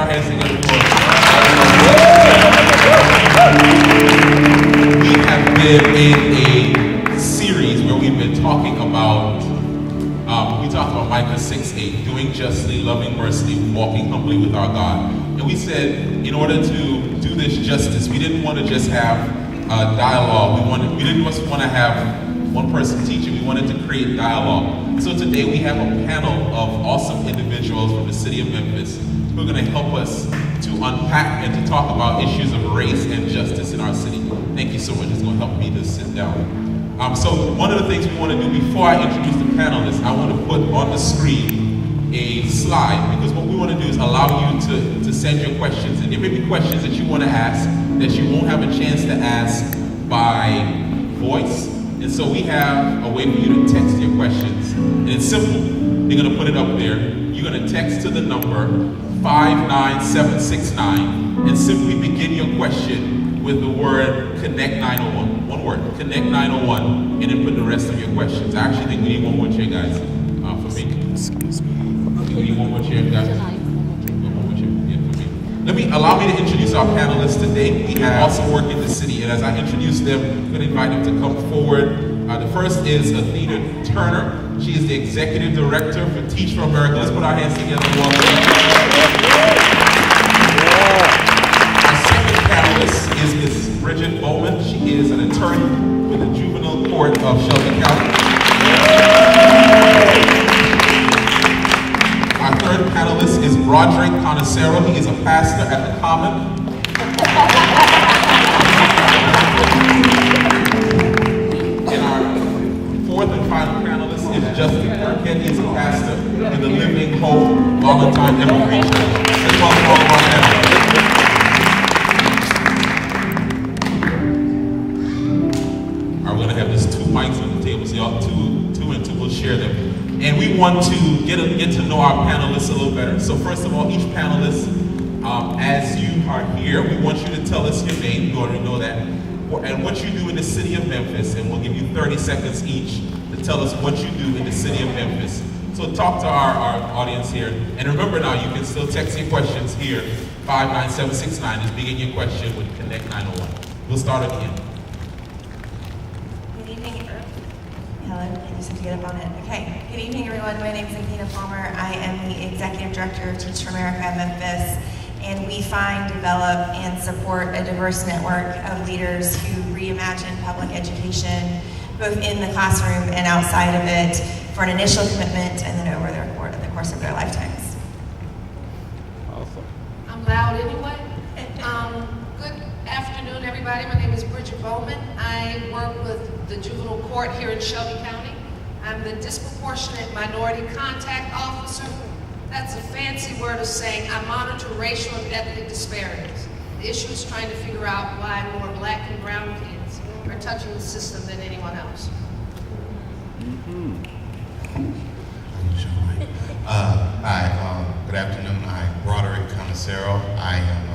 our hands together for We have been in a series where we've been talking about, we talked about Micah 6:8, doing justly, loving mercy, walking humbly with our God. And we said, in order to do this justice, we didn't want to just have dialogue. We didn't just want to have one person teaching. We wanted to create dialogue. So today we have a panel of awesome individuals from the city of Memphis who are going to help us to unpack and to talk about issues of race and justice in our city. Thank you so much. It's going to help me to sit down. So one of the things we want to do before I introduce the panelists, I want to put on the screen a slide, because what we want to do is allow you to send your questions. And there may be questions that you want to ask that you won't have a chance to ask by voice. And so we have a way for you to text your questions. And it's simple. They're going to put it up there. You're going to text to the number 59769 and simply begin your question with the word Connect 901. One word, Connect 901, and then put the rest of your questions. I actually think we need one more chair, guys, for me. We need one more chair, guys. Allow me to introduce our panelists today. We have also work in the city, and as I introduce them, I'm going to invite them to come forward. The first is Athena Turner. She is the Executive Director for Teach for America. Let's put our hands together and welcome her. Our second panelist is Ms. Bridgette Bowman. She is an attorney with the Juvenile Court of Shelby County. Our third panelist is Broderick Connesero. He is a pastor at the Common. And our fourth and final panelist is Burkhead. He is a pastor in the Living Hope Volunteer Evergreen Church. Let's welcome all of our panelists. We're going to have these two mics on the table, so y'all two and two will share them. And we want to get to know our panelists a little better. So first of all, each panelist, as you are here, we want you to tell us your name. You already know that. And what you do in the city of Memphis. And we'll give you 30 seconds each to tell us what you do in the city of Memphis. So talk to our audience here. And remember now, you can still text your questions here. 59769 is begin your question with Connect 901. We'll start again. Good evening. Hello, I just have to get up on it. Okay, good evening everyone. My name is Athena Palmer. I am the Executive Director of Teach for America at Memphis, and we find, develop, and support a diverse network of leaders who reimagine public education, both in the classroom and outside of it, for an initial commitment and then over the course of their lifetimes. Awesome. I'm loud anyway. Good afternoon, everybody. My name is Bridgette Bowman. I work with the Juvenile Court here in Shelby County. I'm the Disproportionate Minority Contact Officer. That's a fancy word of saying I monitor racial and ethnic disparities. The issue is trying to figure out why more black and brown kids are touching the system than anyone else. Hi, good afternoon. I'm Broderick Connesero. I am a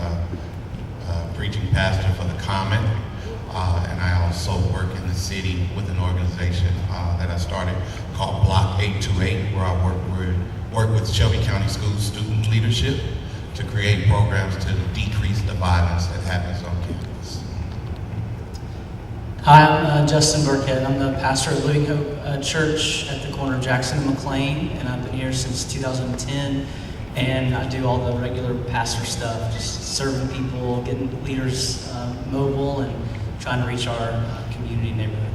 preaching pastor for the Common, and I also work in the city with an organization that I started called Block 828, where I work with Shelby County School student leadership to create programs to decrease the violence that happens on campus. Hi, I'm Justin Burkhead. I'm the pastor at Living Hope Church at the corner of Jackson and McLean, and I've been here since 2010, and I do all the regular pastor stuff, just serving people, getting leaders mobile, and trying to reach our community neighborhood.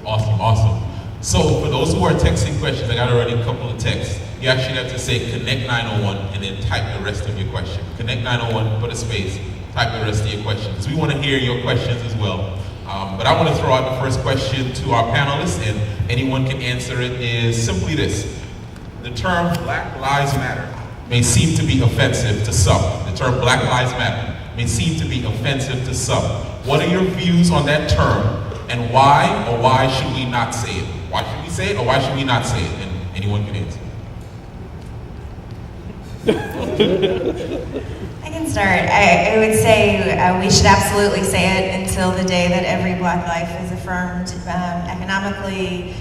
Awesome. So for those who are texting questions, I got already a couple of texts. You actually have to say Connect 901 and then type the rest of your question. Connect 901, put a space, type the rest of your questions. We want to hear your questions as well. But I want to throw out the first question to our panelists, and anyone can answer it, is simply this. The term Black Lives Matter may seem to be offensive to some. The term Black Lives Matter may seem to be offensive to some. What are your views on that term, and why or why should we not say it? Why should we say it or why should we not say it? And anyone can answer. I can start. I would say we should absolutely say it until the day that every Black life is affirmed economically,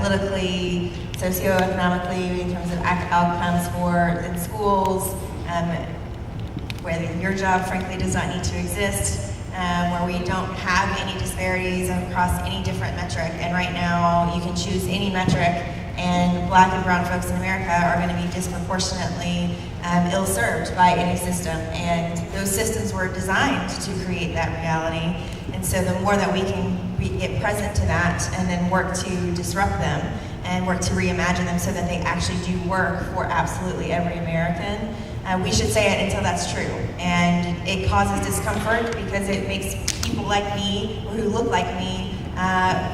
politically, socioeconomically, in terms of outcomes for in schools, where your job frankly does not need to exist, where we don't have any disparities across any different metric. And right now you can choose any metric, and Black and brown folks in America are going to be disproportionately ill-served by any system. And those systems were designed to create that reality. And so the more that we can get present to that and then work to disrupt them and work to reimagine them so that they actually do work for absolutely every American, we should say it until that's true. And it causes discomfort because it makes people like me, who look like me,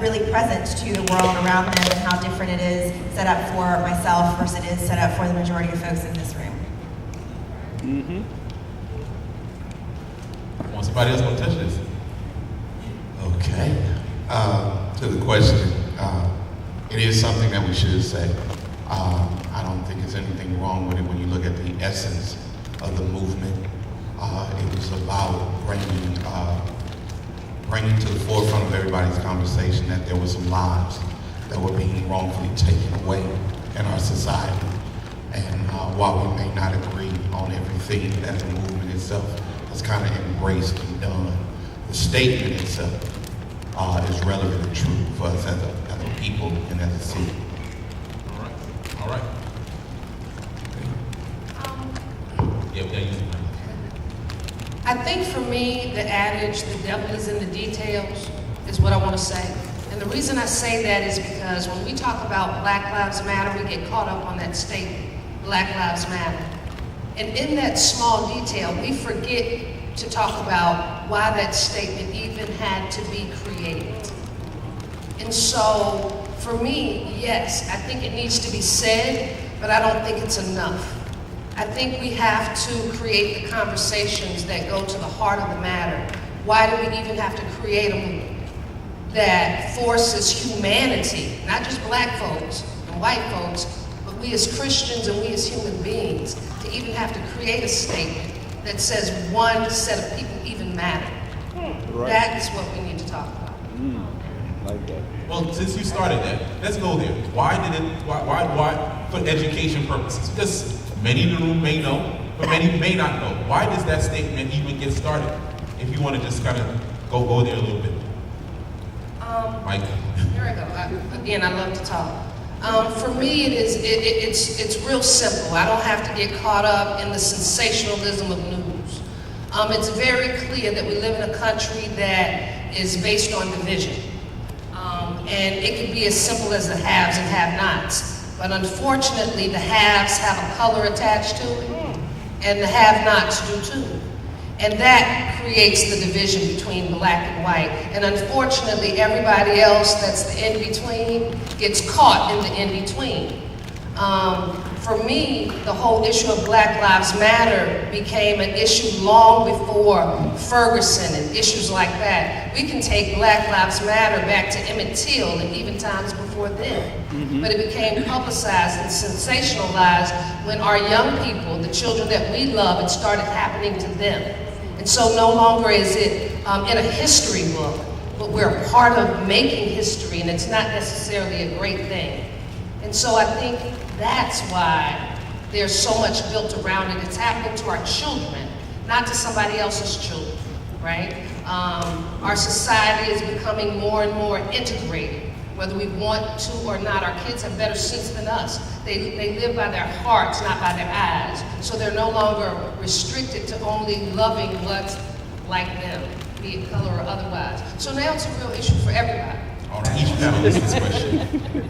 really present to the world around them and how different it is set up for myself versus it is set up for the majority of folks in this room. Mm-hmm. Want somebody else going to touch this? Okay. To the question, it is something that we should say. I don't think there's anything wrong with it when you look at the essence of the movement. It was about bringing to the forefront of everybody's conversation that there were some lives that were being wrongfully taken away in our society. And while we may not agree on everything that the movement itself has kind of embraced and done, the statement itself is relevant and true for us as a people and as a city. All right. Yeah, we got to use it. I think for me, the adage, the devil is in the details, is what I want to say. And the reason I say that is because when we talk about Black Lives Matter, we get caught up on that statement, Black Lives Matter. And in that small detail, we forget to talk about why that statement even had to be created. And so, for me, yes, I think it needs to be said, but I don't think it's enough. I think we have to create the conversations that go to the heart of the matter. Why do we even have to create a movement that forces humanity, not just Black folks and white folks, but we as Christians and we as human beings, to even have to create a statement that says one set of people even matter? Right. That is what we need to talk about. Like that. Well, since you started that, let's go there. Why for education purposes? Because many in the room may know, but many may not know. Why does that statement even get started? If you want to just kind of go there a little bit. Mike. Here I go. Again, I love to talk. For me, it's real simple. I don't have to get caught up in the sensationalism of news. It's very clear that we live in a country that is based on division. And it can be as simple as the haves and have-nots. But unfortunately, the haves have a color attached to it, and the have-nots do too. And that creates the division between Black and white. And unfortunately, everybody else that's the in-between gets caught in the in-between. For me, the whole issue of Black Lives Matter became an issue long before Ferguson and issues like that. We can take Black Lives Matter back to Emmett Till and even times before then. But it became publicized and sensationalized when our young people, the children that we love, it started happening to them. And so no longer is it in a history book, but we're a part of making history, and it's not necessarily a great thing. And so I think that's why there's so much built around it. It's happening to our children, not to somebody else's children, right? Our society is becoming more and more integrated. Whether we want to or not, our kids have better seats than us. They live by their hearts, not by their eyes. So they're no longer restricted to only loving what's like them, be it color or otherwise. So now it's a real issue for everybody. All right, each panelist this question.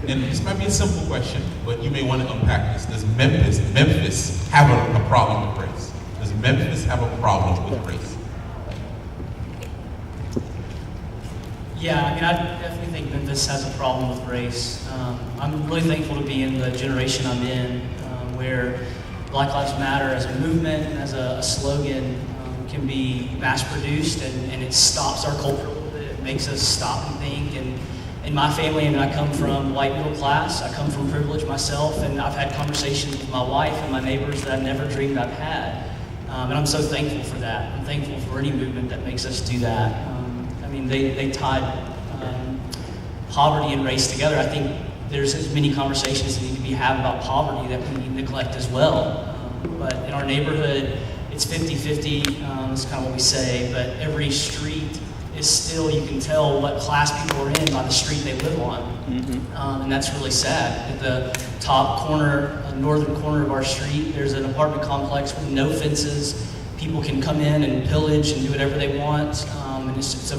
And this might be a simple question, but you may want to unpack this. Does Memphis have a problem with race? Does Memphis have a problem with race? Yeah, I mean, I definitely think Memphis has a problem with race. I'm really thankful to be in the generation I'm in, where Black Lives Matter as a movement and as a slogan can be mass-produced, and it stops our culture a little bit. It makes us stop and think. And in my family, I mean, I come from white middle class. I come from privilege myself, and I've had conversations with my wife and my neighbors that I never dreamed I've had. And I'm so thankful for that. I'm thankful for any movement that makes us do that. I mean, they tied poverty and race together. I think there's as many conversations that need to be had about poverty that we neglect as well. But in our neighborhood, it's 50-50, that's kind of what we say, but every street is still, you can tell what class people are in by the street they live on. And that's really sad. At the top corner, northern corner of our street, there's an apartment complex with no fences. People can come in and pillage and do whatever they want, and it's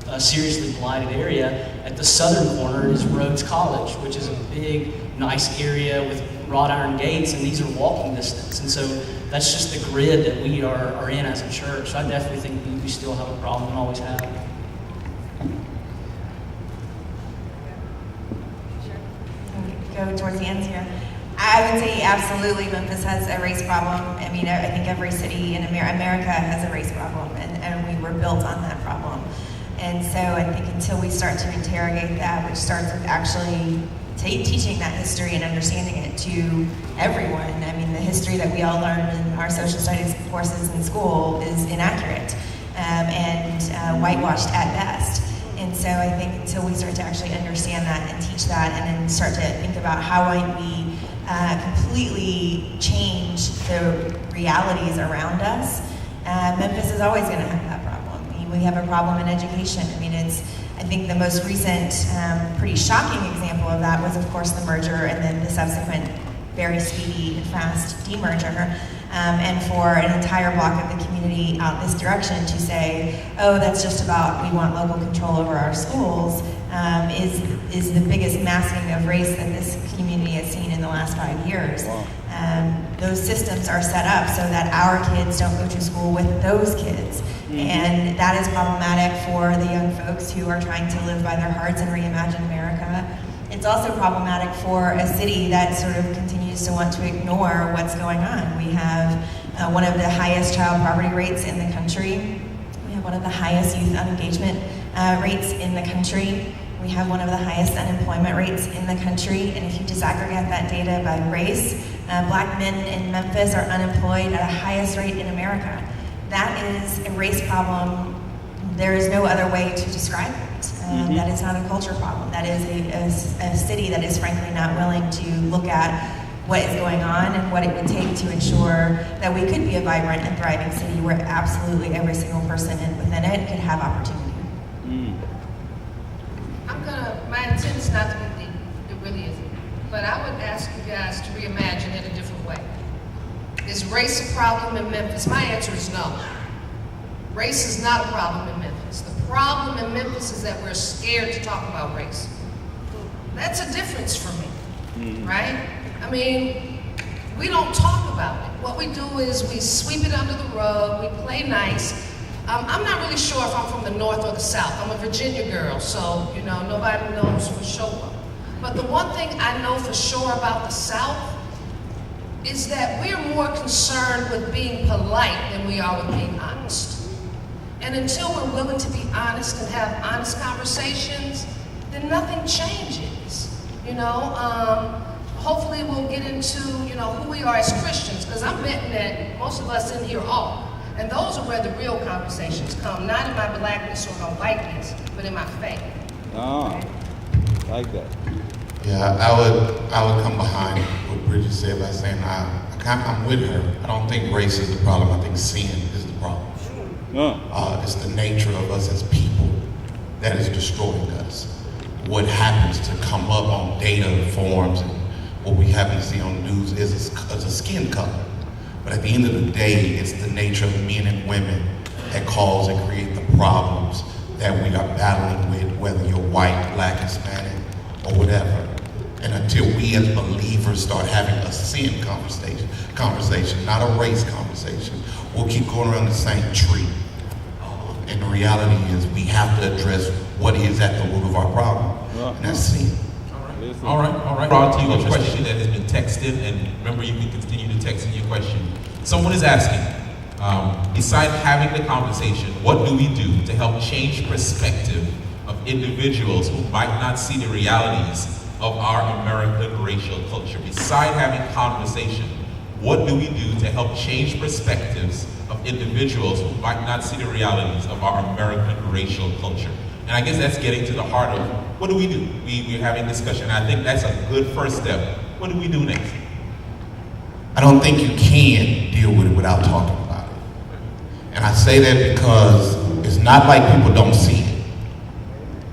a seriously blighted area. At the southern corner is Rhodes College, which is a big, nice area with wrought iron gates, and these are walking distance. And so that's just the grid that we are in as a church. So I definitely think we still have a problem and always have. Go towards the ends here. I would say absolutely Memphis has a race problem. I mean, I think every city in America has a race problem, and we were built on that problem. And so I think until we start to interrogate that, which starts with actually teaching that history and understanding it to everyone. I mean, the history that we all learned in our social studies courses in school is inaccurate and whitewashed at best. And so I think until we start to actually understand that and teach that, and then start to think about how might we completely change the realities around us, Memphis is always going to have that problem. I mean, we have a problem in education. I mean, I think the most recent pretty shocking example of that was, of course, the merger and then the subsequent very speedy and fast demerger. And for an entire block of the community out this direction to say, oh, that's just about we want local control over our schools, is the biggest masking of race that this community has seen in the last 5 years. Wow. Those systems are set up so that our kids don't go to school with those kids. And that is problematic for the young folks who are trying to live by their hearts and reimagine America. It's also problematic for a city that sort of continues to want to ignore what's going on. We have one of the highest child poverty rates in the country. We have one of the highest youth unengagement rates in the country. We have one of the highest unemployment rates in the country. And if you disaggregate that data by race, black men in Memphis are unemployed at a highest rate in America. That is a race problem. There is no other way to describe it. That is not a culture problem. That is a city that is frankly not willing to look at what is going on and what it would take to ensure that we could be a vibrant and thriving city where absolutely every single person within it could have opportunity. My intent is not to be deep, it really isn't. But I would ask you guys to reimagine it a different way. Is race a problem in Memphis? My answer is no. Race is not a problem in Memphis. The problem in Memphis is that we're scared to talk about race. That's a difference for me, right? I mean, we don't talk about it. What we do is we sweep it under the rug, we play nice. I'm not really sure if I'm from the North or the South. I'm a Virginia girl, so, you know, nobody knows for sure. But the one thing I know for sure about the South is that we're more concerned with being polite than we are with being honest. And until we're willing to be honest and have honest conversations, then nothing changes, you know? Hopefully we'll get into, you know, who we are as Christians, because I'm betting that most of us in here are. And those are where the real conversations come, not in my blackness or my whiteness, but in my faith. Like that. Yeah, I would come behind what Bridgette said by saying I'm with her. I don't think race is the problem. I think sin is the problem. It's the nature of us as people that is destroying us. What happens to come up on data forms and what we happen to see on the news is a skin color. But at the end of the day, it's the nature of men and women that cause and create the problems that we are battling with, whether you're white, black, Hispanic, or whatever. And until we as believers start having a sin conversation, not a race conversation, we'll keep going around the same tree. And the reality is we have to address what is at the root of our problem, and that's sin. All right. Brought to you a question that has been texted, and remember you can continue to text in your question. Someone is asking, besides having the conversation, what do we do to help change perspective of individuals who might not see the realities of our American racial culture? Beside having conversation, what do we do to help change perspectives of individuals who might not see the realities of our American racial culture? And I guess that's getting to the heart of what do we do? We're having discussion. I think that's a good first step. What do we do next? I don't think you can deal with it without talking about it. And I say that because it's not like people don't see it,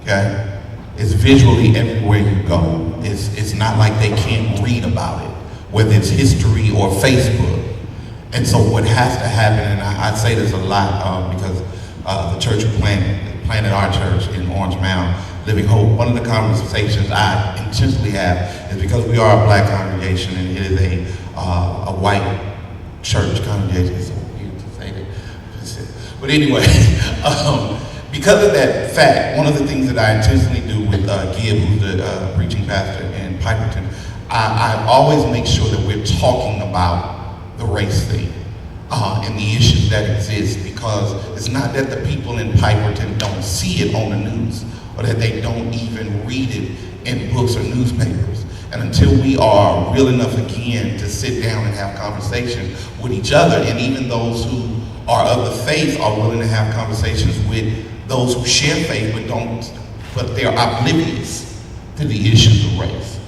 okay? It's visually everywhere you go. It's not like they can't read about it, whether it's history or Facebook. And so what has to happen, and I say this a lot because the church we planted our church in Orange Mound, Living Hope, one of the conversations I intentionally have is because we are a black congregation and it is a white church congregation. It's so weird to say that. But anyway, because of that fact, one of the things that I intentionally do with Gibb, who's the preaching pastor in Piperton, I always make sure that we're talking about the race thing and the issues that exist, because it's not that the people in Piperton don't see it on the news or that they don't even read it in books or newspapers. And until we are real enough again to sit down and have conversation with each other, and even those who are of the faith are willing to have conversations with those who share faith but they're oblivious to the issues of race,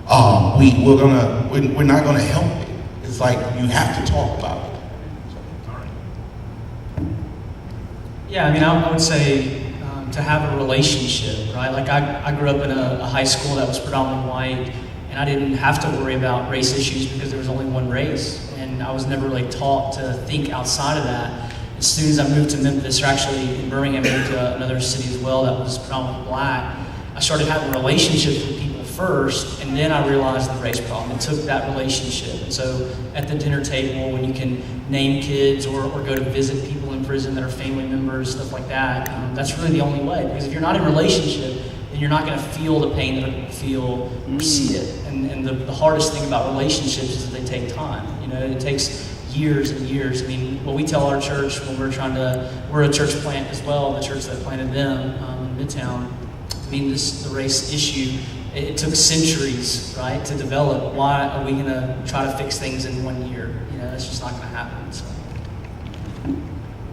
we're not gonna help it. It's like you have to talk about it. Yeah, I mean, I would say to have a relationship, right? Like I grew up in a high school that was predominantly white, and I didn't have to worry about race issues because there was only one race, and I was never really taught to think outside of that. As soon as I moved to Memphis, or actually in Birmingham, I moved to another city as well that was predominantly black, I started having relationships with people first, and then I realized the race problem. It took that relationship. And so at the dinner table, when you can name kids or go to visit people in prison that are family members, stuff like that, that's really the only way. Because if you're not in a relationship, then you're not going to feel the pain that people feel or see it. And the hardest thing about relationships is that they take time. You know, it takes years and years. I mean, what we tell our church when we're a church plant as well, the church that planted them in Midtown. I mean, the race issue, it took centuries, right, to develop. Why are we going to try to fix things in 1 year? You know, that's just not going to happen. So.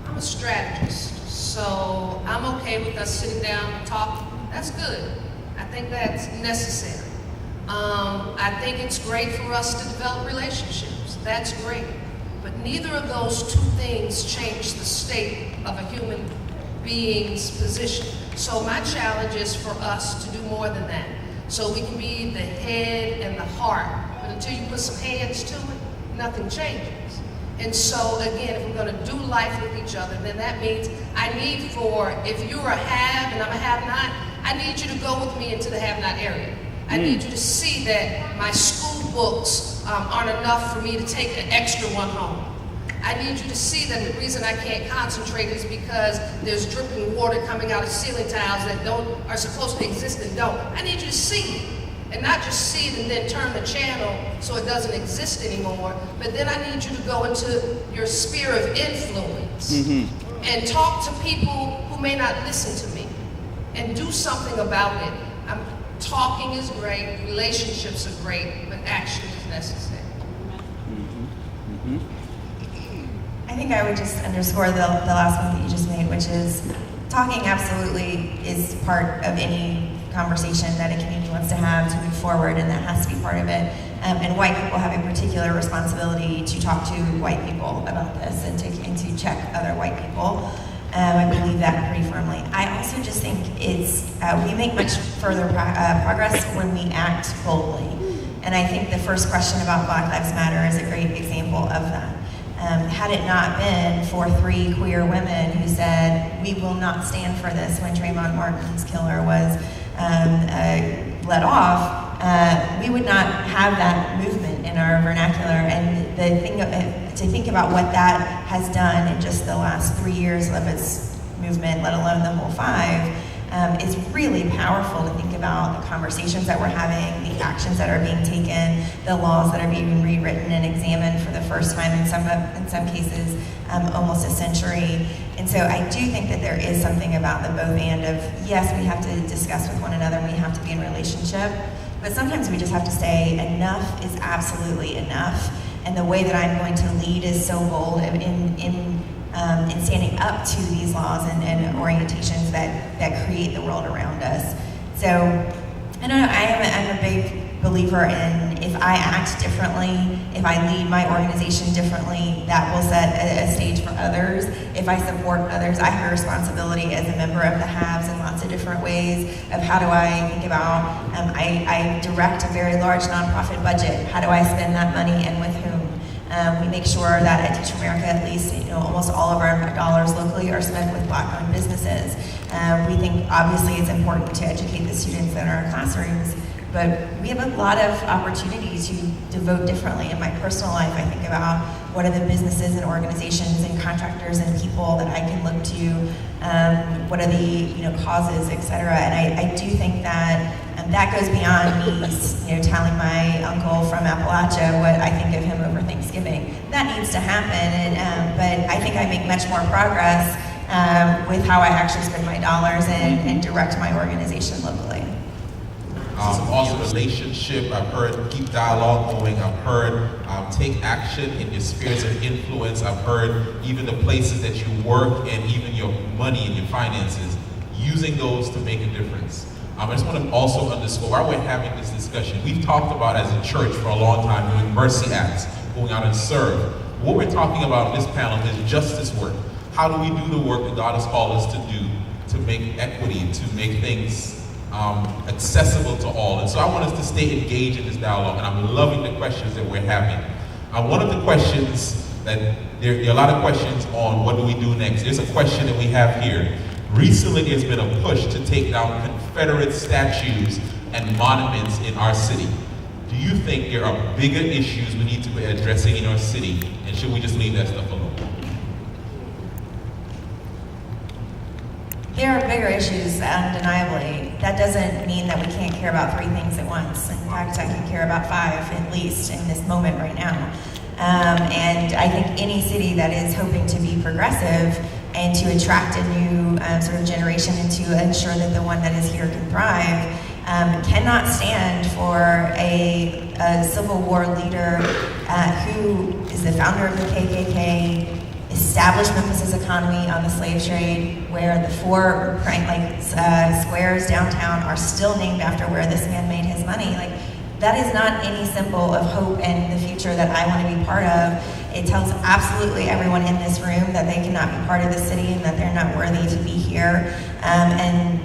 I'm a strategist, so I'm okay with us sitting down and talking. That's good. I think that's necessary. I think it's great for us to develop relationships. That's great. But neither of those two things change the state of a human being's position. So my challenge is for us to do more than that. So we can be the head and the heart, but until you put some hands to it, nothing changes. And so again, if we're gonna do life with each other, then that means I need if you're a have and I'm a have-not, I need you to go with me into the have-not area. I need you to see that my school books aren't enough for me to take an extra one home. I need you to see that the reason I can't concentrate is because there's dripping water coming out of ceiling tiles that are supposed to exist and don't. I need you to see it, and not just see it and then turn the channel so it doesn't exist anymore, but then I need you to go into your sphere of influence and talk to people who may not listen to me and do something about it. Talking is great, relationships are great, but action is necessary. I think I would just underscore the last point that you just made, which is talking absolutely is part of any conversation that a community wants to have to move forward, and that has to be part of it. And white people have a particular responsibility to talk to white people about this and to check other white people. I believe that pretty firmly. I also just think we make much further progress when we act boldly. And I think the first question about Black Lives Matter is a great example of that. Had it not been for 3 queer women who said, we will not stand for this when Trayvon Martin's killer was let off, we would not have that movement in our vernacular. And the thing to think about what that has done in just the last 3 years of its movement, let alone the whole 5, is really powerful to think about the conversations that we're having, the actions that are being taken, the laws that are being rewritten and examined for the first time in some cases, almost a century. And so I do think that there is something about the both and of, yes, we have to discuss with one another and we have to be in relationship, but sometimes we just have to say enough is absolutely enough. And the way that I'm going to lead is so bold in standing up to these laws and orientations that create the world around us. So, I don't know, I'm a big believer in if I act differently, if I lead my organization differently, that will set a stage for others. If I support others, I have a responsibility as a member of the Haves in lots of different ways of how do I think about, I direct a very large nonprofit budget. How do I spend that money and with whom? We make sure that at Teach America, at least, almost all of our dollars locally are spent with Black-owned businesses. We think obviously it's important to educate the students in our classrooms, but we have a lot of opportunities to devote differently. In my personal life, I think about what are the businesses and organizations and contractors and people that I can look to, what are the causes, et cetera. And I do think that that goes beyond me, telling my uncle from Appalachia what I think of him over Thanksgiving. That needs to happen, but I think I make much more progress with how I actually spend my dollars and direct my organization locally. Also relationship, I've heard keep dialogue going, I've heard take action in your spheres of influence, I've heard even the places that you work and even your money and your finances, using those to make a difference. I just want to also underscore, while we're having this discussion, we've talked about as a church for a long time doing mercy acts, going out and serve. What we're talking about in this panel is justice work. How do we do the work that God has called us to do to make equity, to make things accessible to all? And so I want us to stay engaged in this dialogue, and I'm loving the questions that we're having. One of the questions that, there are a lot of questions on what do we do next. There's a question that we have here. Recently, there's been a push to take down Confederate statues and monuments in our city. Do you think there are bigger issues we need to be addressing in our city, and should we just leave that stuff alone? There are bigger issues, undeniably. That doesn't mean that we can't care about 3 things at once. In fact, I can care about 5 at least in this moment right now. And I think any city that is hoping to be progressive and to attract a new sort of generation and to ensure that the one that is here can thrive, cannot stand for a Civil War leader who is the founder of the KKK, established Memphis' economy on the slave trade, where the 4 squares downtown are still named after where this man made his money. That is not any symbol of hope and the future that I want to be part of. It tells absolutely everyone in this room that they cannot be part of the city and that they're not worthy to be here. And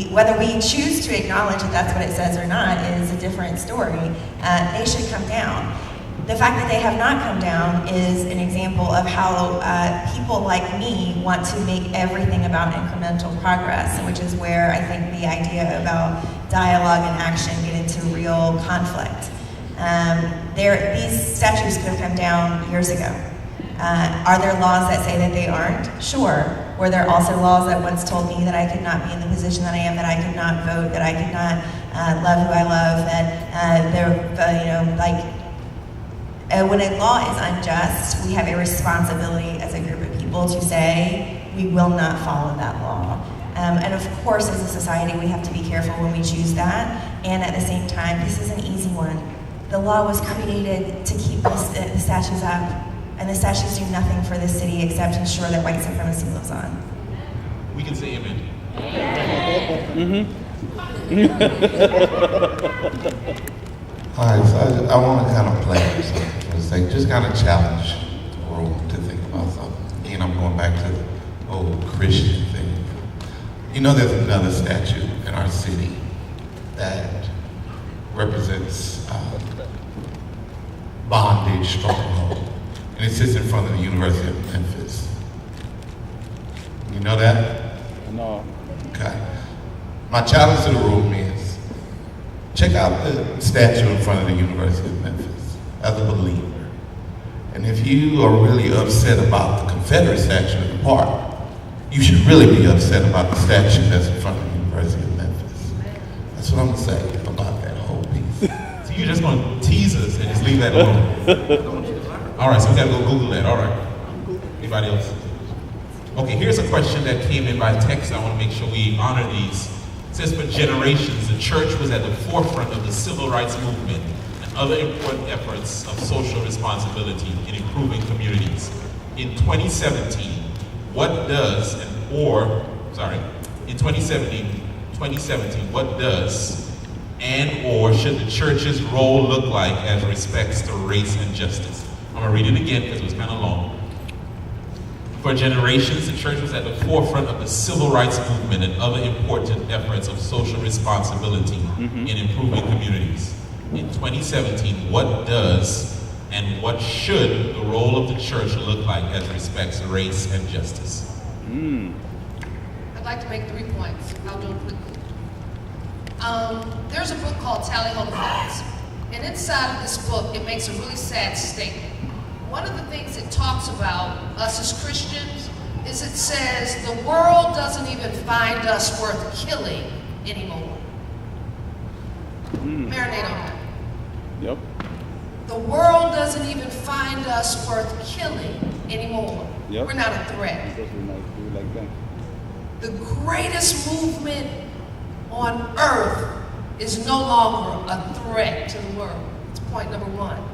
whether we choose to acknowledge that that's what it says or not is a different story. They should come down. The fact that they have not come down is an example of how people like me want to make everything about incremental progress, which is where I think the idea about dialogue and action get into real conflict. These statues could have come down years ago. Are there laws that say that they aren't? Sure. Were there also laws that once told me that I could not be in the position that I am, that I could not vote, that I could not love who I love, when a law is unjust, we have a responsibility as a group of people to say we will not follow that law. And of course, as a society, we have to be careful when we choose that. And at the same time, this is an easy one. The law was created to keep the statues up, and the statues do nothing for this city except ensure that white supremacy lives on. We can say amen. All right, so I want to kind of play something for a second, just kind of challenge the room to think about something. Again, I'm going back to the old Christian thing. There's another statue in our city that represents bondage, stronghold, and it sits in front of the University of Memphis. You know that? No. Okay. My challenge to the room is, check out the statue in front of the University of Memphis as a believer. And if you are really upset about the Confederate statue in the park, you should really be upset about the statue that's in front of the University of Memphis. That's what I'm going to say about that whole piece. So you're just going to tease us and just leave that alone? All right, so we got to go Google that. All right. Anybody else? Okay, here's a question that came in by text. I want to make sure we honor these. It says, for generations, the church was at the forefront of the civil rights movement and other important efforts of social responsibility in improving communities. In 2017, what does, what does and/or should the church's role look like as respects to race and justice? I'm gonna read it again because it was kind of long. For generations, the church was at the forefront of the civil rights movement and other important efforts of social responsibility in improving communities. In 2017, what does and what should the role of the church look like as respects race and justice? I'd like to make 3 points. I'll do it quickly. There's a book called Tally Ho the Facts. And inside of this book, it makes a really sad statement. One of the things it talks about us as Christians is it says the world doesn't even find us worth killing anymore. Marinate on that. Yep. The world doesn't even find us worth killing anymore. Yep. We're not a threat. Because we might do like that. The greatest movement on earth is no longer a threat to the world. It's point number 1.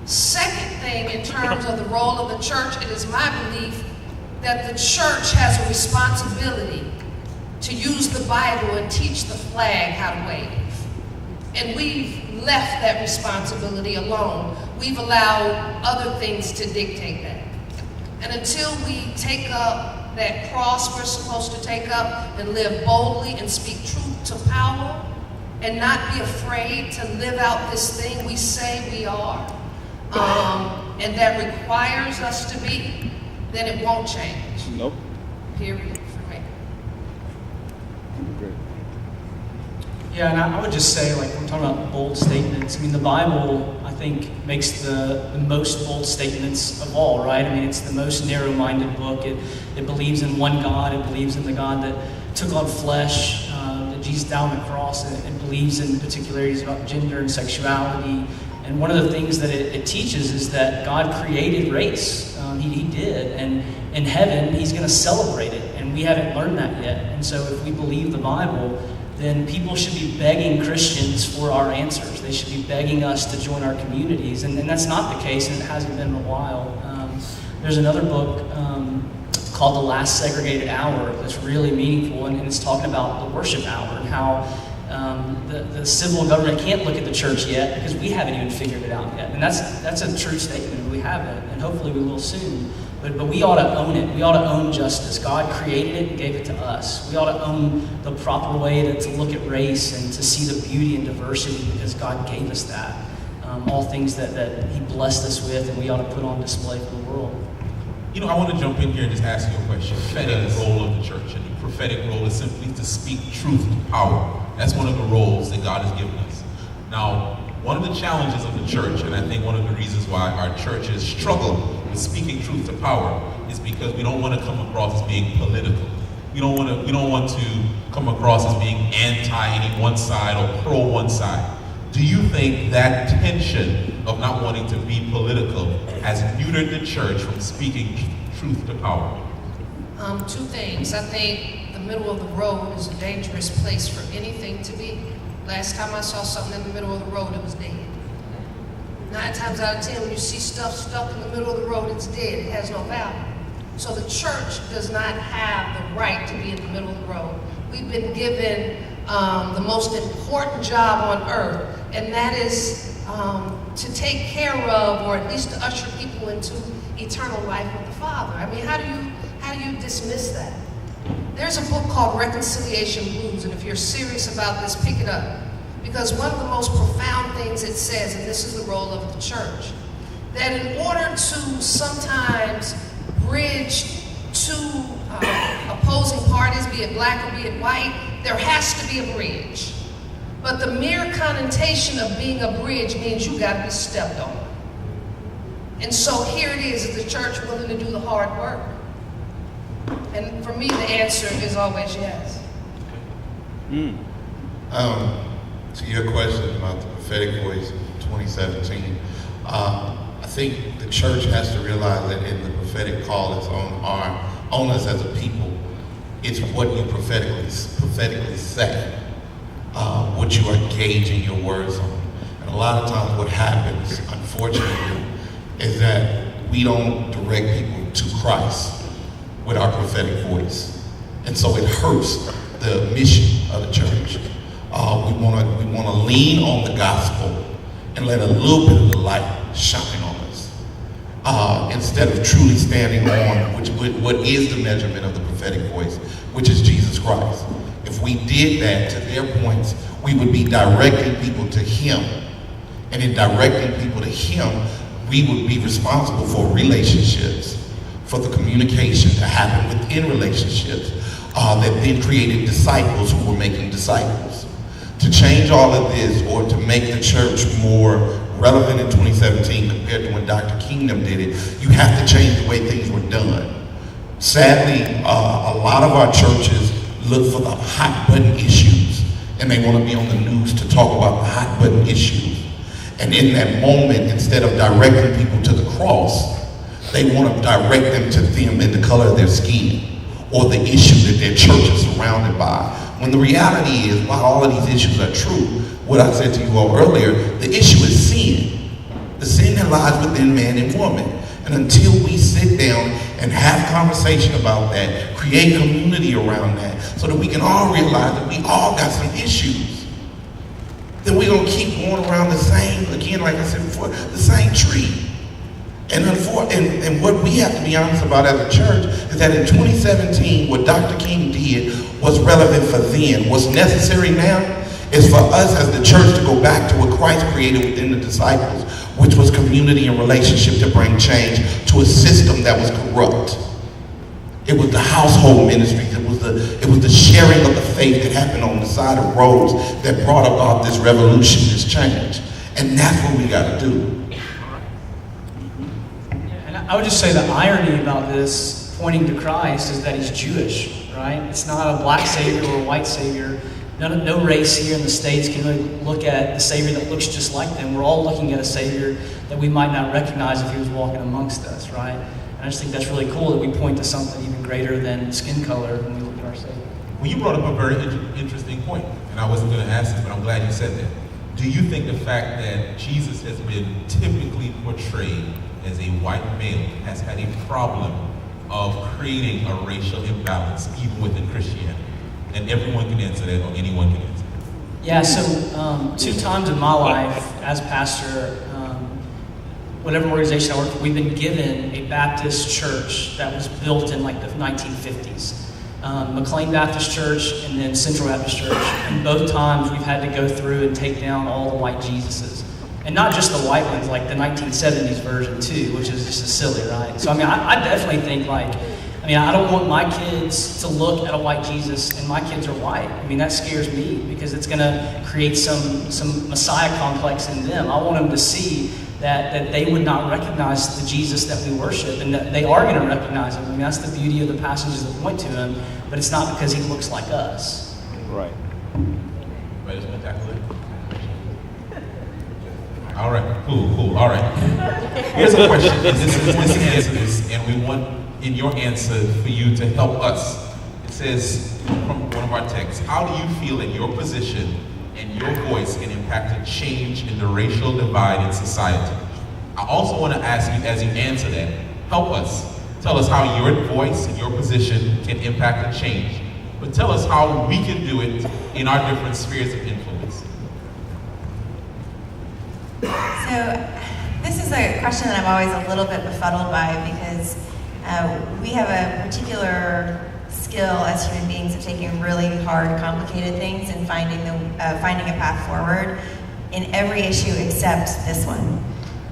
Second thing, in terms of the role of the church, it is my belief that the church has a responsibility to use the Bible and teach the flag how to wave. And we've left that responsibility alone. We've allowed other things to dictate that. And until we take up that cross we're supposed to take up and live boldly and speak truth to power and not be afraid to live out this thing we say we are, and that requires us to be, then it won't change. Nope. Period for me. Great. Yeah, and I would just say, like, we're talking about bold statements. I mean, the Bible, I think, makes the most bold statements of all, right? I mean, it's the most narrow-minded book. It believes in one God. It believes in the God that took on flesh, that Jesus died on the cross. It believes in particularities about gender and sexuality. And one of the things that it teaches is that God created race. He did. And in heaven, he's going to celebrate it. And we haven't learned that yet. And so if we believe the Bible, then people should be begging Christians for our answers. They should be begging us to join our communities. And that's not the case, and it hasn't been in a while. There's another book called The Last Segregated Hour that's really meaningful, and it's talking about the worship hour and how the civil government can't look at the church yet because we haven't even figured it out yet. And that's a true statement. We haven't, and hopefully we will soon. But we ought to own it. We ought to own justice. God created it and gave it to us. We ought to own the proper way to look at race and to see the beauty and diversity because God gave us that. All things that he blessed us with, and we ought to put on display for the world. You know, I want to jump in here and just ask you a question. The prophetic role of the church, and the prophetic role is simply to speak truth to power. That's one of the roles that God has given us. Now, one of the challenges of the church, and I think one of the reasons why our churches struggle with speaking truth to power, is because we don't want to come across as being political. We don't want to come across as being anti any one side or pro one side. Do you think that tension of not wanting to be political has neutered the church from speaking truth to power? 2 things. I think the middle of the road is a dangerous place for anything to be. Last time I saw something in the middle of the road, it was dead. 9 times out of 10, when you see stuff stuck in the middle of the road, it's dead. It has no value. So the church does not have the right to be in the middle of the road. We've been given the most important job on earth, and that is to take care of, or at least to usher people into eternal life with the Father. I mean, how do you dismiss that? There's a book called Reconciliation Blues, and if you're serious about this, pick it up. Because one of the most profound things it says, and this is the role of the church, that in order to sometimes bridge 2 opposing parties, be it black or be it white, there has to be a bridge. But the mere connotation of being a bridge means you got to be stepped on. And so here it is the church willing to do the hard work? And for me, the answer is always yes. To your question about the prophetic voice in 2017, I think the church has to realize that in the prophetic call that's on us as a people, it's what you prophetically say, what you are engaging your words on. And a lot of times what happens, unfortunately, is that we don't direct people to Christ with our prophetic voice. And so it hurts the mission of the church. We want to lean on the gospel and let a little bit of the light shine on us, instead of truly standing on what is the measurement of the prophetic voice, which is Jesus Christ. If we did that to their points, we would be directing people to him. And in directing people to him, we would be responsible for relationships, for the communication to happen within relationships that then created disciples who were making disciples. To change all of this, or to make the church more relevant in 2017 compared to when Dr. Kingdom did it, you have to change the way things were done. Sadly, a lot of our churches look for the hot button issues, and they want to be on the news to talk about the hot button issues. And in that moment, instead of directing people to the cross, they want to direct them to them in the color of their skin, or the issue that their church is surrounded by. When the reality is, while all of these issues are true, what I said to you all earlier, the issue is sin. The sin that lies within man and woman. And until we sit down and have conversation about that, create community around that, so that we can all realize that we all got some issues, then we're going to keep going around the same, again, like I said before, the same tree. And what we have to be honest about as a church is that in 2017, what Dr. King did was relevant for then. What's necessary now is for us as the church to go back to what Christ created within the disciples, which was community and relationship to bring change to a system that was corrupt. It was the household ministries. It was the sharing of the faith that happened on the side of roads that brought about this revolution, this change. And that's what we got to do. I would just say the irony about this, pointing to Christ, is that he's Jewish, right? It's not a black savior or a white savior. No race here in the States can really look at the savior that looks just like them. We're all looking at a savior that we might not recognize if he was walking amongst us, right? And I just think that's really cool that we point to something even greater than skin color when we look at our savior. Well, you brought up a very interesting point, and I wasn't going to ask this, but I'm glad you said that. Do you think the fact that Jesus has been typically portrayed as a white male has had a problem of creating a racial imbalance even within Christianity? And everyone can answer that, or anyone can answer that. Yeah, so 2 times in my life as pastor, whatever organization I work for, we've been given a Baptist church that was built in like the 1950s. McLean Baptist Church and then Central Baptist Church. And both times we've had to go through and take down all the white Jesuses. And not just the white ones, like the 1970s version too, which is just as silly, right? So I mean, I definitely think I don't want my kids to look at a white Jesus and my kids are white. I mean, that scares me because it's gonna create some Messiah complex in them. I want them to see that they would not recognize the Jesus that we worship, and that they are gonna recognize him. I mean, that's the beauty of the passages that point to him, but it's not because he looks like us. Right. Right, just want to tackle it? All right, cool. All right. Here's a question. This is answer this, and we want in your answer for you to help us. It says from one of our texts, how do you feel that your position and your voice can impact a change in the racial divide in society? I also want to ask you, as you answer that, help us. Tell us how your voice and your position can impact a change. But tell us how we can do it in our different spheres of influence. So this is a question that I'm always a little bit befuddled by because we have a particular skill as human beings of taking really hard, complicated things and finding a path forward in every issue except this one.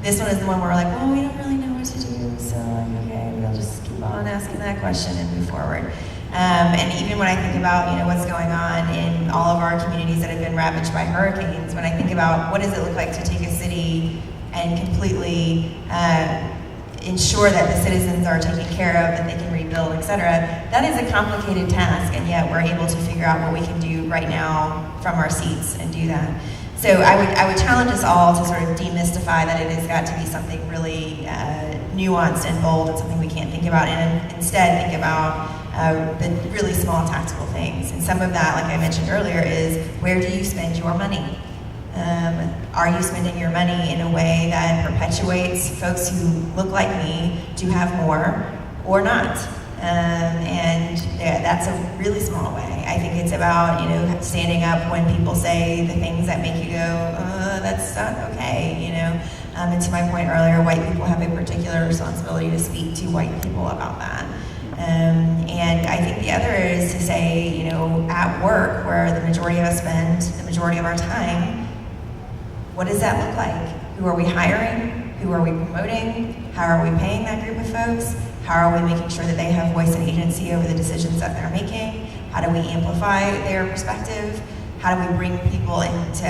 This one is the one where we're like, well, we don't really know what to do, so like, okay, we'll just keep on asking that question and move forward. And even when I think about, what's going on in all of our communities that have been ravaged by hurricanes, when I think about what does it look like to take a city and completely ensure that the citizens are taken care of, that they can rebuild, etc., that is a complicated task, and yet we're able to figure out what we can do right now from our seats and do that. So I would challenge us all to sort of demystify that it has got to be something really nuanced and bold and something we can't think about, and instead think about the really small tactical things. And some of that, like I mentioned earlier, is where do you spend your money? Are you spending your money in a way that perpetuates folks who look like me to have more or not? And that's a really small way. I think it's about, standing up when people say the things that make you go, that's not okay, And to my point earlier, white people have a particular responsibility to speak to white people about that. And I think the other is to say, you know, at work, where the majority of us spend the majority of our time, what does that look like? Who are we hiring? Who are we promoting? How are we paying that group of folks? How are we making sure that they have voice and agency over the decisions that they're making? How do we amplify their perspective? How do we bring people into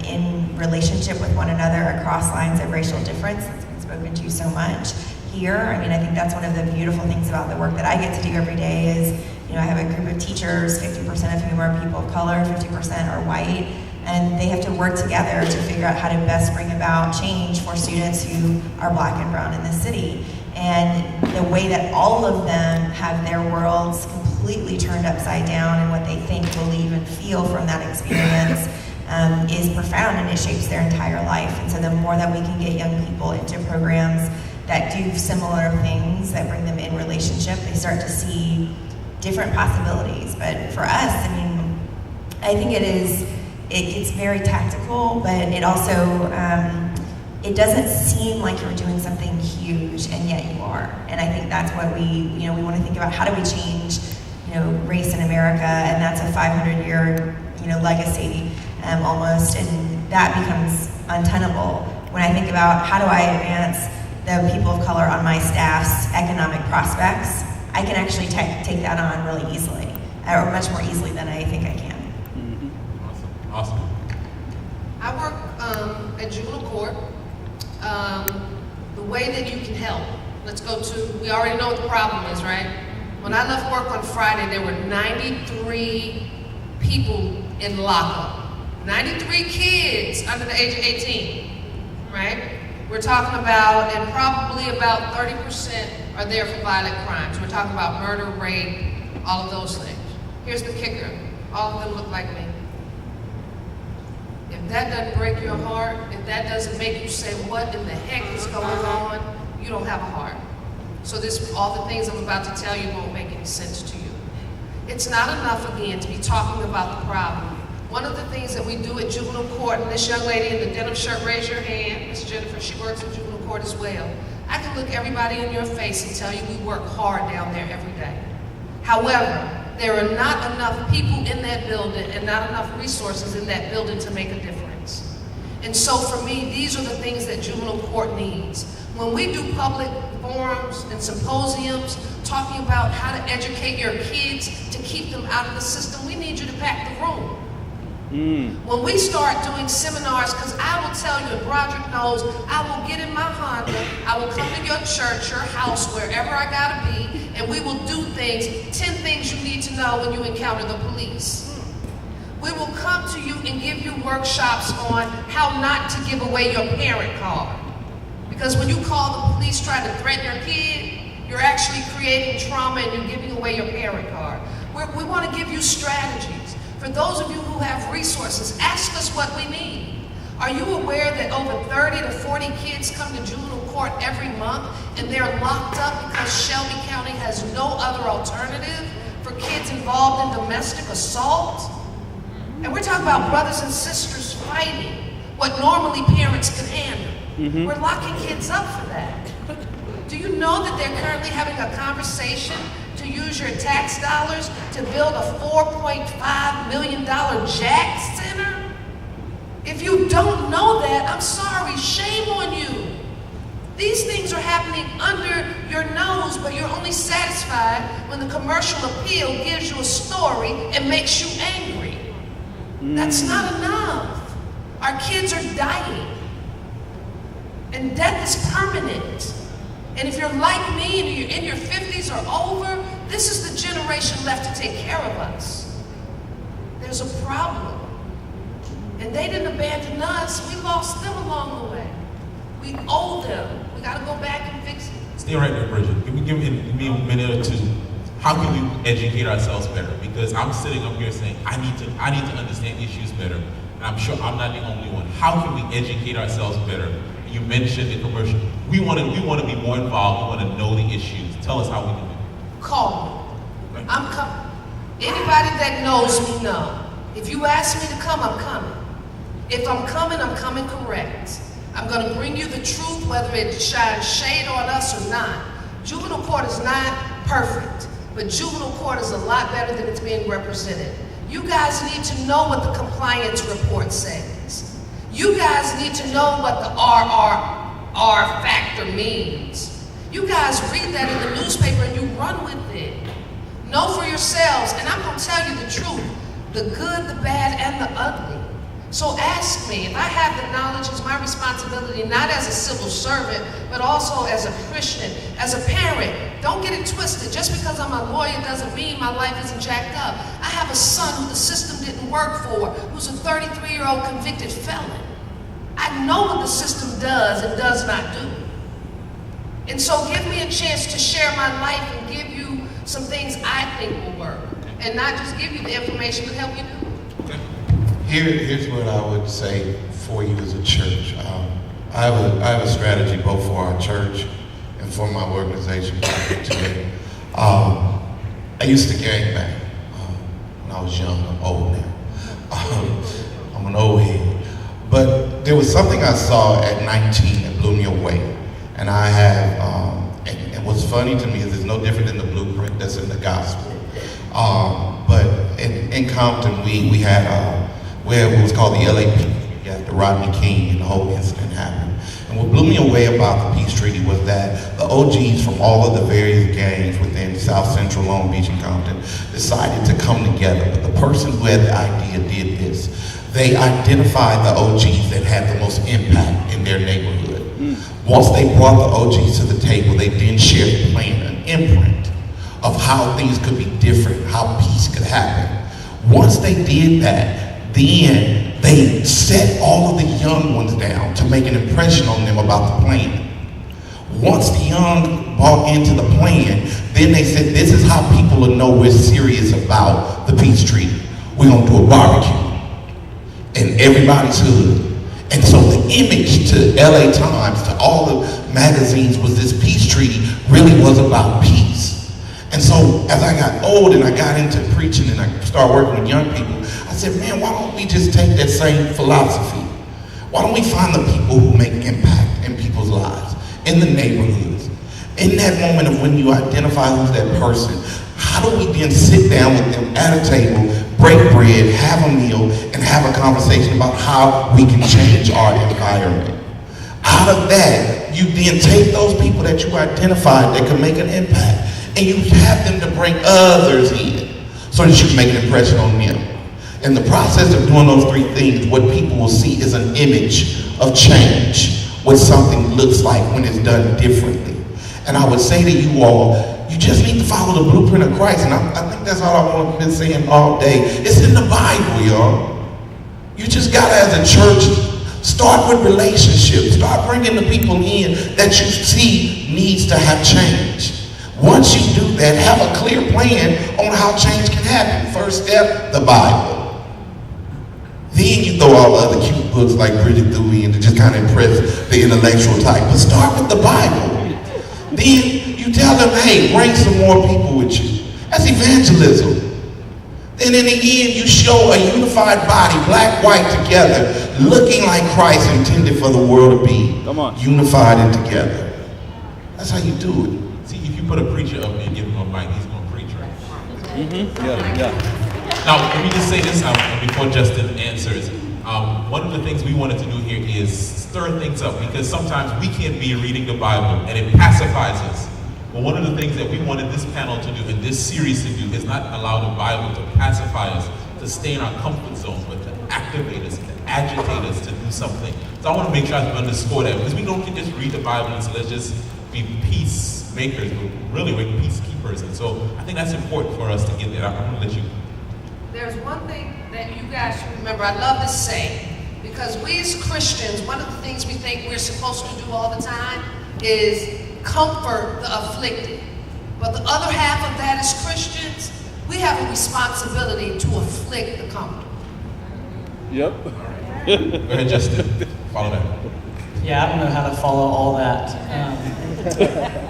in relationship with one another across lines of racial difference that's been spoken to so much here? I mean, I think that's one of the beautiful things about the work that I get to do every day is, you know, I have a group of teachers, 50% of whom are people of color, 50% are white, and they have to work together to figure out how to best bring about change for students who are black and brown in the city. And the way that all of them have their worlds completely turned upside down and what they think, believe, and feel from that experience is profound, and it shapes their entire life. And so the more that we can get young people into programs that do similar things, that bring them in relationship, they start to see different possibilities. But for us, I mean, I think it's very tactical, but it also, it doesn't seem like you're doing something huge, and yet you are. And I think that's what we want to think about. How do we change, you know, race in America? And that's a 500-year, you know, legacy almost, and that becomes untenable. When I think about how do I advance the people of color on my staff's economic prospects, I can actually take that on really easily, or much more easily than I think I can. Mm-hmm. Awesome. I work at juvenile court. The way that you can help, let's go to, we already know what the problem is, right? When I left work on Friday, there were 93 people in lockup. 93 kids under the age of 18, right? We're talking about, and probably about 30% are there for violent crimes. We're talking about murder, rape, all of those things. Here's the kicker. All of them look like me. If that doesn't break your heart, if that doesn't make you say, what in the heck is going on, you don't have a heart. So all the things I'm about to tell you won't make any sense to you. It's not enough, again, to be talking about the problem. One of the things that we do at juvenile court, and this young lady in the denim shirt, raise your hand, Miss Jennifer, she works at juvenile court as well. I can look everybody in your face and tell you we work hard down there every day. However, there are not enough people in that building and not enough resources in that building to make a difference. And so for me, these are the things that juvenile court needs. When we do public forums and symposiums talking about how to educate your kids to keep them out of the system, we need you to pack the room. When we start doing seminars, because I will tell you, and Broderick knows, I will get in my Honda, I will come to your church, your house, wherever I gotta be, and we will do things, 10 things you need to know when you encounter the police. We will come to you and give you workshops on how not to give away your parent card. Because when you call the police trying to threaten your kid, you're actually creating trauma and you're giving away your parent card. We want to give you strategies. For those of you who have resources, ask us what we need. Are you aware that over 30 to 40 kids come to juvenile court every month and they're locked up because Shelby County has no other alternative for kids involved in domestic assault? And we're talking about brothers and sisters fighting what normally parents can handle. We're locking kids up for that. Do you know that they're currently having a conversation to use your tax dollars to build a $4.5 million Jack Center? If you don't know that, I'm sorry, shame on you. These things are happening under your nose, but you're only satisfied when the commercial appeal gives you a story and makes you angry. That's not enough. Our kids are dying. And death is permanent. And if you're like me and you're in your 50s or over, this is the generation left to take care of us. There's a problem. And they didn't abandon us, we lost them along the way. We owe them. We gotta go back and fix it. Stay right there, Bridgette. Can we give me a minute or two? How can we educate ourselves better? Because I'm sitting up here saying, I need to understand issues better. And I'm sure I'm not the only one. How can we educate ourselves better? You mentioned the commercial. We want to be more involved. We want to know the issues. Tell us how we do it. Call me. Right. I'm coming. Anybody that knows me know. If you ask me to come, I'm coming. If I'm coming correct. I'm going to bring you the truth, whether it shines shade on us or not. Juvenile court is not perfect. but juvenile court is a lot better than it's being represented. You guys need to know what the compliance report says. You guys need to know what the RRR factor means. You guys read that in the newspaper and you run with it. Know for yourselves, and I'm going to tell you the truth, the good, the bad, and the ugly. So ask me. If I have the knowledge, it's my responsibility, not as a civil servant, but also as a Christian, as a parent. Don't get it twisted. Just because I'm a lawyer doesn't mean my life isn't jacked up. I have a son who the system didn't work for, who's a 33-year-old convicted felon. I know what the system does and does not do. And so give me a chance to share my life and give you some things I think will work. And not just give you the information, but help you do. Okay. Here's what I would say for you as a church. I have a strategy both for our church and for my organization today. I used to gangbang when I was young. I'm old now. I'm an old head. But there was something I saw at 19 that blew me away. And I have, and what's funny to me is it's no different than the blueprint that's in the gospel. But in Compton, we had where it was called the LAPD. You had the Rodney King and the whole incident happened. And what blew me away about the peace treaty was that the OGs from all of the various gangs within South Central Long Beach and Compton decided to come together. But the person who had the idea did this. They identified the OGs that had the most impact in their neighborhood. Once they brought the OGs to the table, they then shared a plan, an imprint of how things could be different, how peace could happen. Once they did that, then they set all of the young ones down to make an impression on them about the plan. Once the young bought into the plan, then they said, this is how people will know we're serious about the peace treaty. We're gonna do a barbecue in everybody's hood. And so the image to LA Times, to all the magazines, was this peace treaty really was about peace. And so as I got old and I got into preaching and I started working with young people, I said, man, why don't we just take that same philosophy? Why don't we find the people who make impact in people's lives, in the neighborhoods? In that moment of when you identify who's that person, how do we then sit down with them at a table, break bread, have a meal, and have a conversation about how we can change our environment? Out of that, you then take those people that you identified that can make an impact, and you have them to bring others in so that you can make an impression on them. In the process of doing those three things, what people will see is an image of change, what something looks like when it's done differently. And I would say to you all, you just need to follow the blueprint of Christ. And I think that's all I've been saying all day. It's in the Bible, y'all. You just gotta, as a church, start with relationships. Start bringing the people in that you see needs to have change. Once you do that, have a clear plan on how change can happen. First step, the Bible. Then you throw all the other cute books like Bridgette in to just kind of impress the intellectual type. But start with the Bible. Then you tell them, hey, bring some more people with you. That's evangelism. Then in the end, you show a unified body, black, white, together, looking like Christ intended for the world to be. Come on. Unified and together. That's how you do it. See, if you put a preacher up and give him a mic, he's going to preach, right? Yeah. Now, let me just say this before Justin answers. One of the things we wanted to do here is stir things up, because sometimes we can be reading the Bible and it pacifies us. But one of the things that we wanted this panel to do and this series to do is not allow the Bible to pacify us, to stay in our comfort zone, but to activate us, to agitate us to do something. So I want to make sure I underscore that, because we don't just read the Bible and say, let's just be peacemakers, but really we're peacekeepers. And so I think that's important for us to get that. I'm going to let you. There's one thing that you guys should remember. I love this saying, because we as Christians, one of the things we think we're supposed to do all the time is comfort the afflicted. But the other half of that as Christians, we have a responsibility to afflict the comfortable. Yep. Go ahead, Justin. Follow that. Yeah, I don't know how to follow all that,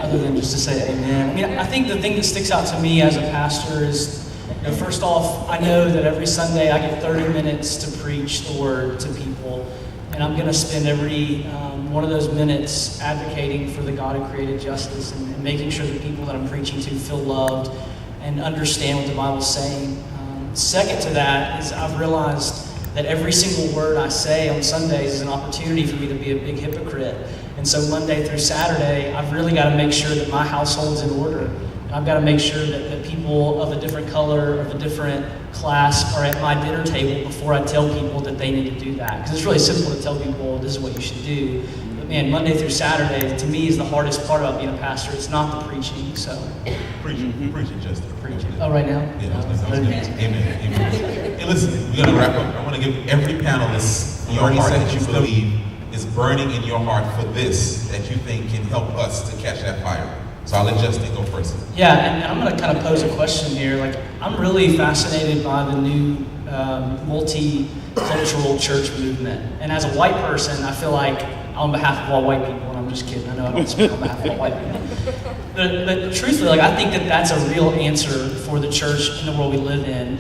other than just to say amen. I mean, I think the thing that sticks out to me as a pastor is, first off, I know that every Sunday I get 30 minutes to preach the word to people, and I'm going to spend every one of those minutes advocating for the God who created justice and making sure the people that I'm preaching to feel loved and understand what the Bible's saying. Second to that is I've realized that every single word I say on Sundays is an opportunity for me to be a big hypocrite. And so Monday through Saturday, I've really got to make sure that my household's in order. And I've got to make sure that people of a different color, of a different class, are at my dinner table before I tell people that they need to do that. Because it's really simple to tell people, this is what you should do. But man, Monday through Saturday, to me, is the hardest part about being a pastor. It's not the preaching, so. Preaching, Justin. Preaching. Oh, right now? Yeah, that was good. Amen. Hey, listen, we're going to wrap up. I want to give every panelist your heart that you believe is burning in your heart for this, that you think can help us to catch that fire. So I'll let Justin go first. Yeah, and I'm going to kind of pose a question here. Like, I'm really fascinated by the new multicultural church movement. And as a white person, I feel like, on behalf of all white people, and I'm just kidding, I know I don't speak on behalf of all white people. But truthfully, like, I think that that's a real answer for the church in the world we live in.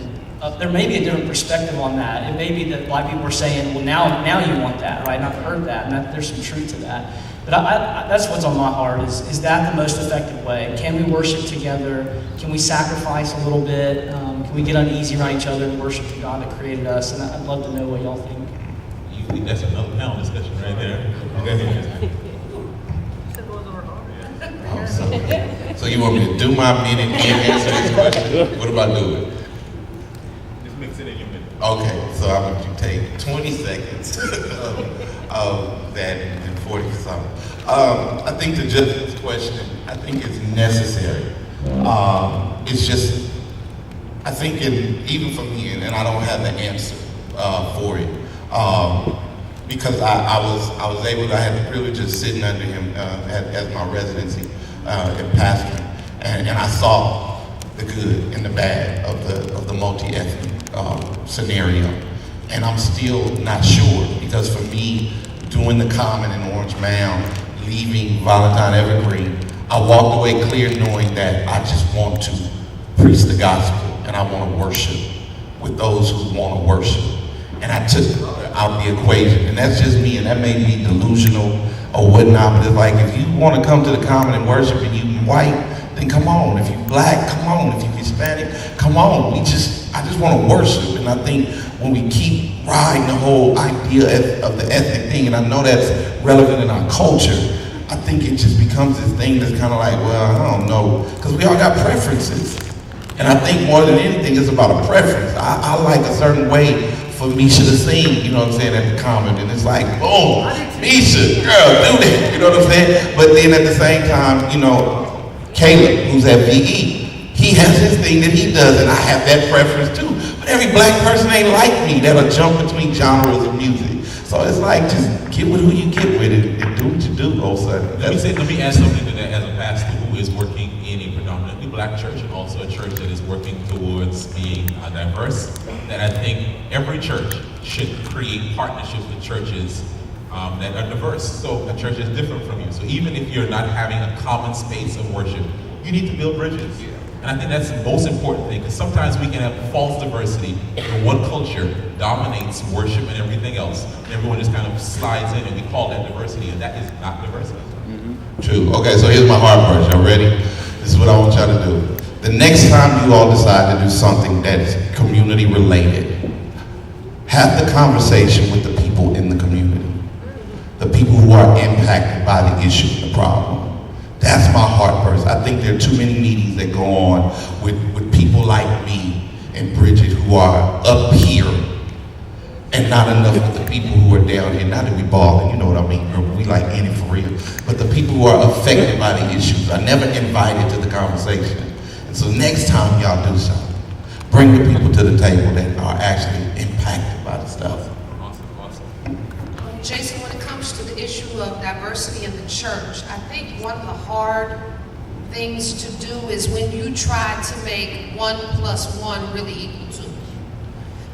There may be a different perspective on that. It may be that white people are saying, well, now you want that, right? And I've heard that, and there's some truth to that. But that's what's on my heart, is that the most effective way? Can we worship together? Can we sacrifice a little bit? Can we get uneasy around each other and worship the God that created us? And I'd love to know what y'all think. That's another panel discussion right there. So you want me to do my minute and answer this question? What about doing? Just mix it in your minute. Okay, so I'm going to take 20 seconds of that and 40 something. I think to Justin's question, I think it's necessary. It's just, I think even for me, and I don't have the answer for it, because I was able to, I had the privilege of sitting under him as my residency in pastoring, and I saw the good and the bad of the multi-ethnic scenario. And I'm still not sure, because for me, doing the Common in Orange Mound, leaving Valentine Evergreen, I walked away clear knowing that I just want to preach the gospel and I want to worship with those who want to worship. And I took out the equation, and that's just me, and that may be delusional or whatnot, but it's like, if you want to come to the Common and worship and you white, then come on. If you black, come on. If you Hispanic, come on. I just want to worship. And I think when we keep riding the whole idea of the ethnic thing, and I know that's relevant in our culture, I think it just becomes this thing that's kind of like, well, I don't know, because we all got preferences. And I think more than anything, it's about a preference. I like a certain way for Misha to sing, you know what I'm saying, at the Common, and it's like, boom, Misha, girl, do that, you know what I'm saying? But then at the same time, you know, Caleb, who's at VE, he has his thing that he does, and I have that preference too. But every black person ain't like me that'll jump between genres of music. So it's like, just get with who you get with it and do what you do, old son. Let me add something to that as a pastor who is working in a predominantly black church and also a church that is working towards being diverse, that I think every church should create partnerships with churches that are diverse. So a church is different from you. So even if you're not having a common space of worship, you need to build bridges. And I think that's the most important thing, because sometimes we can have false diversity where one culture dominates worship and everything else. And everyone just kind of slides in and we call that diversity, and that is not diversity. True. Okay, so here's my hard part. Y'all ready? This is what I want y'all to do. The next time you all decide to do something that's community related, have the conversation with the people in the community. The people who are impacted by the issue, the problem. That's my heart first. I think there are too many meetings that go on with people like me and Bridgette who are up here and not enough with the people who are down here. Not that we balling, you know what I mean, girl, we like Annie for real. But the people who are affected by the issues are never invited to the conversation. And so next time y'all do something, bring the people to the table that are actually impacted by the stuff. Jason, when it comes to the issue of diversity in the church, I think one of the hard things to do is when you try to make 1 + 1 really equal 2.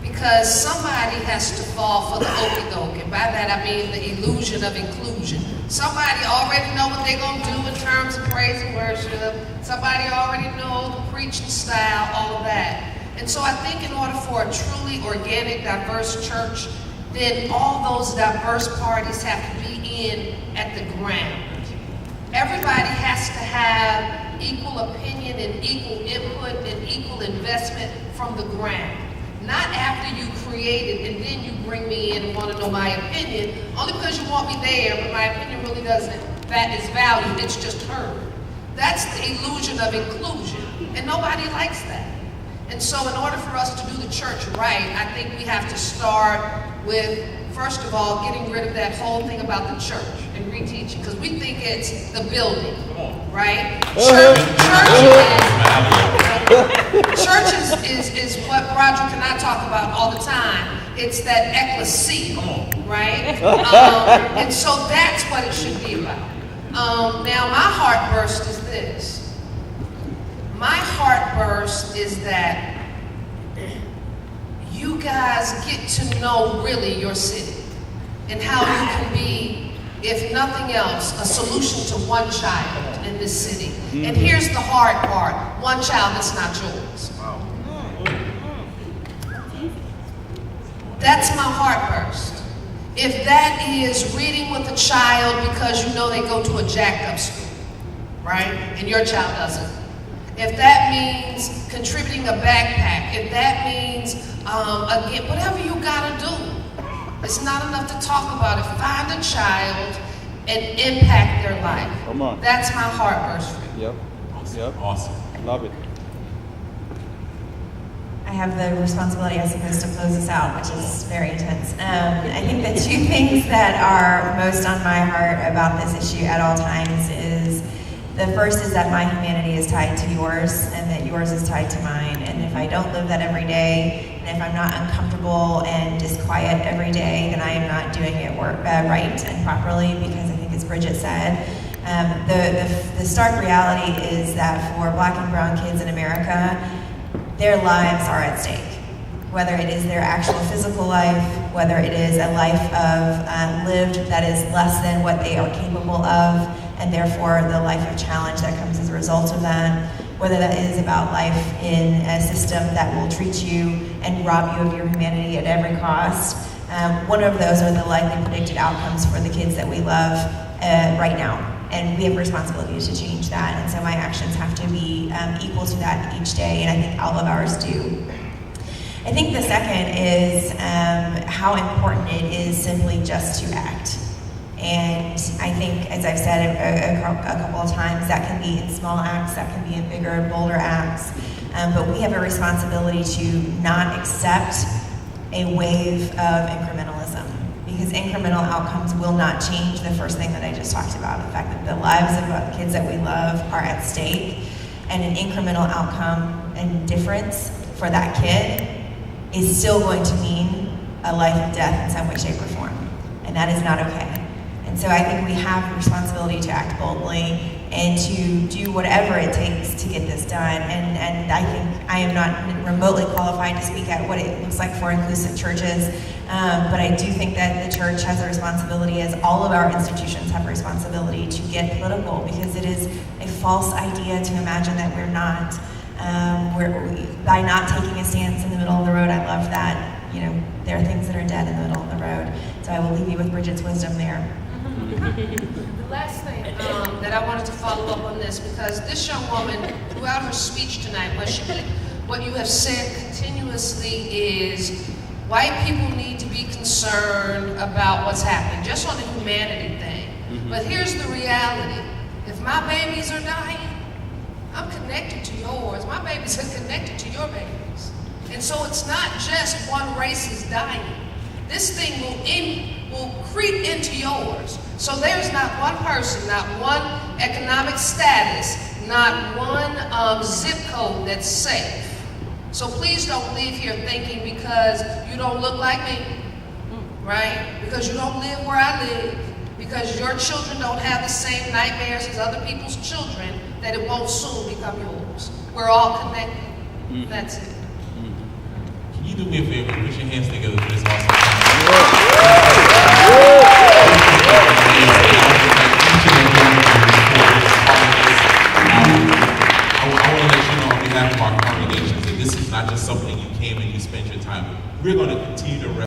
Because somebody has to fall for the okey doke, and by that I mean the illusion of inclusion. Somebody already know what they're going to do in terms of praise and worship. Somebody already know the preaching style, all of that. And so I think in order for a truly organic, diverse church, then all those diverse parties have to be in at the ground. Everybody has to have equal opinion and equal input and investment from the ground. Not after you create it and then you bring me in and want to know my opinion, only because you want me there, but my opinion really doesn't, that is valued, it's just heard. That's the illusion of inclusion, and nobody likes that. And so in order for us to do the church right, I think we have to start with, first of all, getting rid of that whole thing about the church and reteaching, because we think it's the building, right? Church is what Broderick and I talk about all the time. It's that ecclesia, right? And so that's what it should be about. Now my heartburst is this. My heartburst is that you guys get to know really your city and how you can be, if nothing else, a solution to one child in this city. And here's the hard part, one child that's not yours. That's my heartburst. If that is reading with a child because you know they go to a jacked up school, right? And your child doesn't. If that means contributing a backpack, if that means, again, whatever you gotta do, it's not enough to talk about it. Find a child and impact their life. Come on. That's my heartburst for you. Yep. Yep. Awesome. Love it. I have the responsibility, I suppose, to close this out, which is very intense. I think the two things that are most on my heart about this issue at all times is, the first is that my humanity is tied to yours, and that yours is tied to mine. And if I don't live that every day, and if I'm not uncomfortable and disquiet every day, then I am not doing it right and properly, because I think, as Bridgette said, the stark reality is that for Black and brown kids in America, their lives are at stake. Whether it is their actual physical life, whether it is a life of lived that is less than what they are capable of, and therefore the life of challenge that comes as a result of that, whether that is about life in a system that will treat you and rob you of your humanity at every cost. One of those are the likely predicted outcomes for the kids that we love right now. And we have a responsibility to change that. And so my actions have to be equal to that each day, and I think all of ours do. I think the second is how important it is simply just to act. And I think, as I've said a couple of times, that can be in small acts, that can be in bigger, bolder acts. But we have a responsibility to not accept a wave of incrementalism, because incremental outcomes will not change the first thing that I just talked about, the fact that the lives of the kids that we love are at stake, and an incremental outcome and difference for that kid is still going to mean a life of death in some way, shape, or form. And that is not okay. And so I think we have a responsibility to act boldly and to do whatever it takes to get this done. And I think I am not remotely qualified to speak at what it looks like for inclusive churches, but I do think that the church has a responsibility, as all of our institutions have a responsibility, to get political, because it is a false idea to imagine that we're not. By not taking a stance in the middle of the road, I love that. You know, there are things that are dead in the middle of the road. So I will leave you with Bridgette's wisdom there. The last thing that I wanted to follow up on this, because this young woman, throughout her speech tonight, what you have said continuously is white people need to be concerned about what's happening, just on the humanity thing. But here's the reality. If my babies are dying, I'm connected to yours. My babies are connected to your babies. And so it's not just one race is dying. This thing will creep into yours. So there's not one person, not one economic status, not one zip code that's safe. So please don't leave here thinking because you don't look like me, right? Because you don't live where I live, because your children don't have the same nightmares as other people's children, that it won't soon become yours. We're all connected. That's it. Can you do me a favor? Put your hands together for this awesome